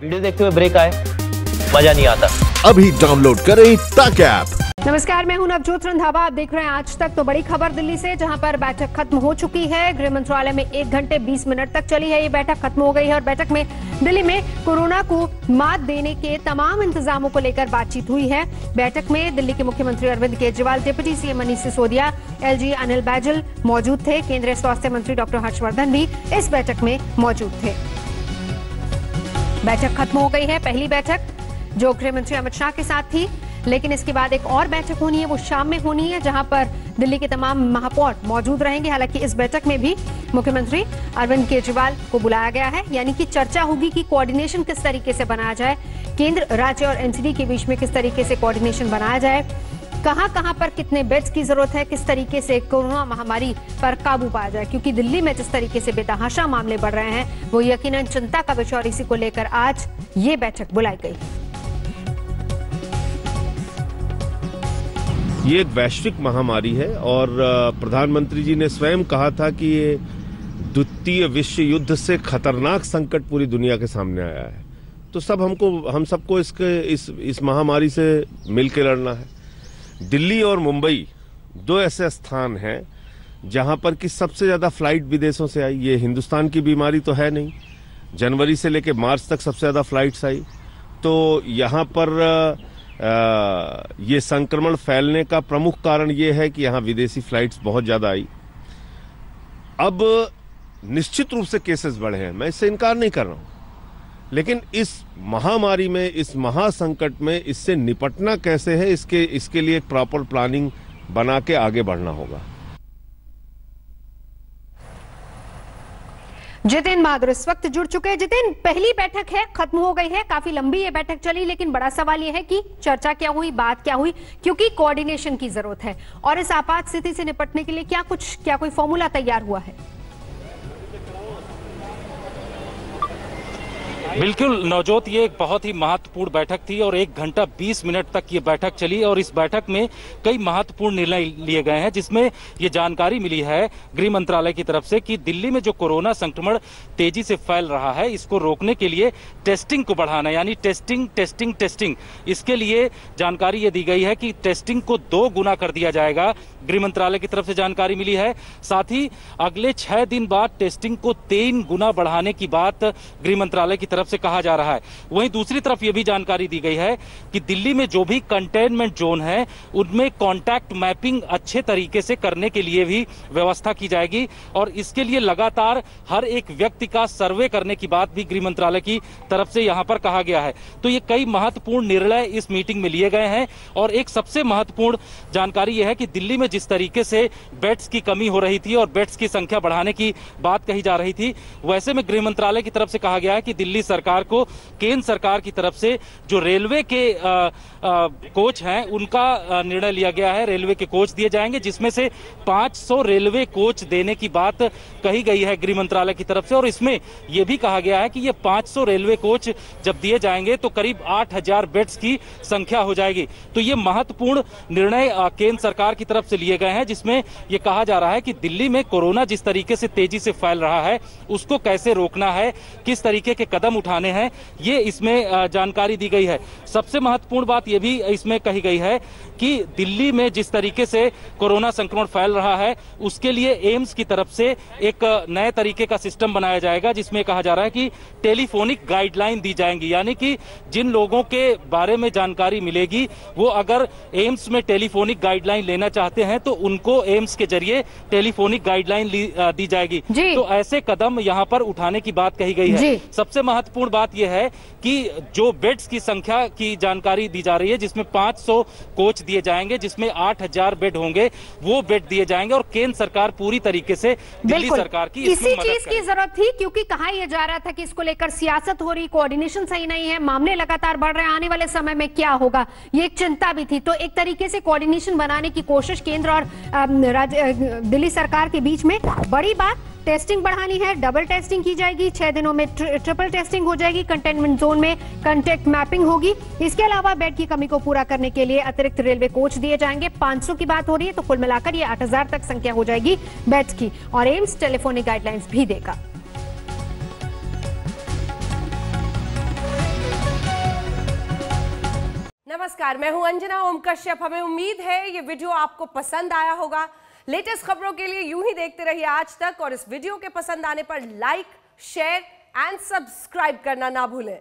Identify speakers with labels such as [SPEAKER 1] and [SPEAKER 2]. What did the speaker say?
[SPEAKER 1] Video देखते हुए break आए, मजा नहीं आता।
[SPEAKER 2] अभी डाउनलोड करें तक ऐप।
[SPEAKER 3] नमस्कार, मैं हूं नवजोत रंधावा। आप देख रहे हैं आज तक। तो बड़ी खबर दिल्ली से, जहां पर बैठक खत्म हो चुकी है। गृह मंत्रालय में 1 घंटे 20 मिनट तक चली है ये बैठक, खत्म हो गई है। और बैठक में दिल्ली में कोरोना को मात देने के तमाम इंतजामों को लेकर बातचीत हुई है। बैठक में दिल्ली के मुख्यमंत्री Arvind Kejriwal, deputy CM Manish Sisodia, LG Anil Baijal मौजूद थे। केंद्रीय स्वास्थ्य मंत्री डॉक्टर हर्षवर्धन भी इस बैठक में मौजूद थे। बैठक खत्म हो गई है। पहली बैठक जो गृह मंत्री अमित शाह के साथ थी, लेकिन इसके बाद एक और बैठक होनी है, वो शाम में होनी है, जहां पर दिल्ली के तमाम महापौर मौजूद रहेंगे। हालांकि इस बैठक में भी मुख्यमंत्री अरविंद केजरीवाल को बुलाया गया है, यानी कि चर्चा होगी कि कोऑर्डिनेशन किस तरीके से बनाया जाए, केंद्र, राज्य और एनसीडी के बीच में किस तरीके से कोऑर्डिनेशन बनाया जाए, कहां पर कितने बेड्स की जरूरत है, किस तरीके से कोरोना महामारी पर काबू पाया जाए। क्योंकि दिल्ली में जिस तरीके से बेतहाशा मामले बढ़ रहे हैं, वो यकीनन चिंता का विषय, और इसी को लेकर आज ये बैठक बुलाई गई।
[SPEAKER 4] ये एक वैश्विक महामारी है और प्रधानमंत्री जी ने स्वयं कहा था कि ये द्वितीय विश्व युद्ध से खतरनाक संकट पूरी दुनिया के सामने आया है। तो हम सबको इस महामारी से मिलकर लड़ना है। दिल्ली और मुंबई 2 ऐसे स्थान हैं जहां पर कि सबसे ज्यादा फ्लाइट विदेशों से आई। ये हिंदुस्तान की बीमारी तो है नहीं, जनवरी से लेकर मार्च तक सबसे ज्यादा फ्लाइट्स आई। तो यहां पर ये संक्रमण फैलने का प्रमुख कारण ये है कि यहां विदेशी फ्लाइट्स बहुत ज्यादा आई। अब निश्चित रूप से केसेस बढ़े हैं, मैं इससे इनकार नहीं कर रहा हूं, लेकिन इस महामारी में, इस महासंकट में इससे निपटना कैसे है, इसके लिए एक प्रॉपर प्लानिंग बना के आगे बढ़ना होगा।
[SPEAKER 3] जितिन बहादुर इस वक्त जुड़ चुके हैं। जितिन, पहली बैठक है, खत्म हो गई है, काफी लंबी ये बैठक चली, लेकिन बड़ा सवाल यह है कि चर्चा क्या हुई, बात क्या हुई, क्योंकि कोऑर्डिनेशन की जरूरत है। और इस आपात स्थिति से निपटने के लिए क्या कोई फॉर्मूला तैयार हुआ है?
[SPEAKER 5] बिल्कुल नवजोत, ये एक बहुत ही महत्वपूर्ण बैठक थी और 1 घंटा 20 मिनट तक ये बैठक चली। और इस बैठक में कई महत्वपूर्ण निर्णय लिए गए हैं, जिसमें ये जानकारी मिली है गृह मंत्रालय की तरफ से कि दिल्ली में जो कोरोना संक्रमण तेजी से फैल रहा है, इसको रोकने के लिए टेस्टिंग को बढ़ाना, यानी टेस्टिंग। इसके लिए जानकारी ये दी गई है कि टेस्टिंग को 2 गुना कर दिया जाएगा। गृह मंत्रालय की तरफ से जानकारी मिली है। साथ ही अगले 6 दिन बाद टेस्टिंग को 3 गुना बढ़ाने की बात गृह मंत्रालय की तरफ से कहा जा रहा है। वहीं दूसरी तरफ यह भी जानकारी दी गई है कि दिल्ली में जो भी कंटेनमेंट जोन है, उनमें कॉन्टैक्ट मैपिंग अच्छे तरीके से करने के लिए भी व्यवस्था की जाएगी। और इसके लिए लगातार हर एक व्यक्ति का सर्वे करने की बात भी गृह मंत्रालय की तरफ से यहां पर कहा गया है। तो ये कई महत्वपूर्ण निर्णय इस मीटिंग में लिए गए हैं। और एक सबसे महत्वपूर्ण जानकारी यह है कि दिल्ली में जिस तरीके से बेड्स की कमी हो रही थी और बेड्स की संख्या बढ़ाने की बात कही जा रही थी, वैसे में गृह मंत्रालय की तरफ से कहा गया है कि दिल्ली सरकार को केंद्र सरकार की तरफ से जो रेलवे के कोच हैं, उनका निर्णय लिया गया है। रेलवे के कोच दिए जाएंगे, जिसमें से 500 रेलवे कोच देने की बात कही गई है गृह मंत्रालय की तरफ से। और इसमें यह भी कहा गया है कि ये 500 रेलवे कोच जब दिए जाएंगे तो करीब 8000 बेड्स की संख्या हो जाएगी। तो ये महत्वपूर्ण निर्णय केंद्र सरकार की तरफ से लिए गए हैं, जिसमें यह कहा जा रहा है कि दिल्ली में कोरोना जिस तरीके से तेजी से फैल रहा है, उसको कैसे रोकना है, किस तरीके के कदम उठाने हैं, ये इसमें जानकारी दी गई है। सबसे महत्वपूर्ण बात यह भी इसमें कही गई है कि दिल्ली में जिस तरीके से कोरोना संक्रमण फैल रहा है, उसके लिए एम्स की तरफ से एक नए तरीके का सिस्टम बनाया जाएगा, जिसमें कहा जा रहा है कि टेलीफोनिक गाइडलाइन दी जाएंगी। यानी कि जिन लोगों के बारे में जानकारी मिलेगी, वो अगर एम्स में टेलीफोनिक गाइडलाइन लेना चाहते हैं तो उनको एम्स के जरिए टेलीफोनिक गाइडलाइन दी जाएगी। तो ऐसे कदम यहाँ पर उठाने की बात कही गई है। सबसे महत्वपूर्ण बात यह है कि जो बेड्स की संख्या की जानकारी दी जा रही है, जिसमें 500 कोच दिए जाएंगे, जिसमें 8000 बेड होंगे, वो बेड दिए जाएंगे। और केंद्र सरकार पूरी तरीके से दिल्ली सरकार की
[SPEAKER 3] इसी चीज की जरूरत थी, क्योंकि कहा यह जा रहा था कि इसको लेकर सियासत हो रही, कोऑर्डिनेशन सही नहीं है, मामले लगातार बढ़ रहे हैं, आने वाले समय में क्या होगा, ये एक चिंता भी थी। तो एक तरीके से कोऑर्डिनेशन बनाने की कोशिश केंद्र और दिल्ली सरकार के बीच में। बड़ी बात, टेस्टिंग बढ़ानी है, डबल टेस्टिंग की जाएगी, 6 दिनों में ट्रिपल टेस्टिंग हो जाएगी, कंटेनमेंट जोन में कॉन्टैक्ट मैपिंग होगी। इसके अलावा बेड की कमी को पूरा करने के लिए अतिरिक्त रेलवे कोच दिए जाएंगे। 500 की बात हो रही है, तो कुल मिलाकर ये 8000 तक संख्या हो जाएगी बेड्स की। और एम्स टेलीफोनिक गाइडलाइंस भी देगा।
[SPEAKER 6] नमस्कार, मैं हूं अंजना ओम कश्यप। हमें उम्मीद है ये वीडियो आपको पसंद आया होगा। लेटेस्ट खबरों के लिए यूं ही देखते रहिए आज तक, और इस वीडियो के पसंद आने पर लाइक, शेयर एंड सब्सक्राइब करना ना भूलें।